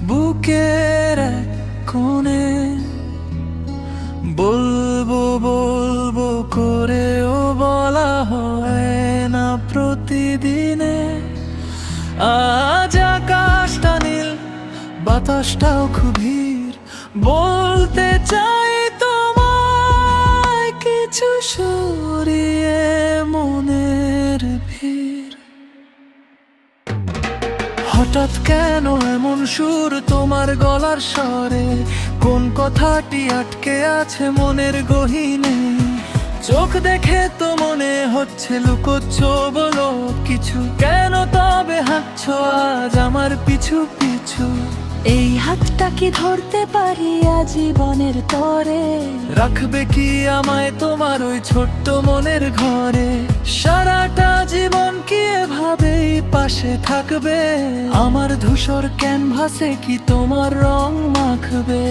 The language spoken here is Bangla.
বুকের এক কোণে। বলবো বলবো করেও বলা হয় না প্রতিদিনে। আজ আকাশটা নীল, বাতাসটাও খুবই বলতে চাই তোমায় কিছু সরিয়ে মনের ভিড়। হঠাৎ কেন এমন সুর তোমার গলার স্বরে? কোন কথাটি আটকে আছে মনের গহীনে? চোখ দেখে তো মনে হচ্ছে লুকোচ্ছ, বলো কিছু। কেন তবে হাঁটছো আজ আমার পিছু পিছু? এই হাতটা কি ধরতে পারি আজীবনের তরে? রাখবে কি আমায় তোমার ওই ছোট্ট মনের ঘরে? সারাটা জীবন কি এভাবেই পাশে থাকবে? আমার ধূসর ক্যানভাসে কি তোমার রং মাখবে?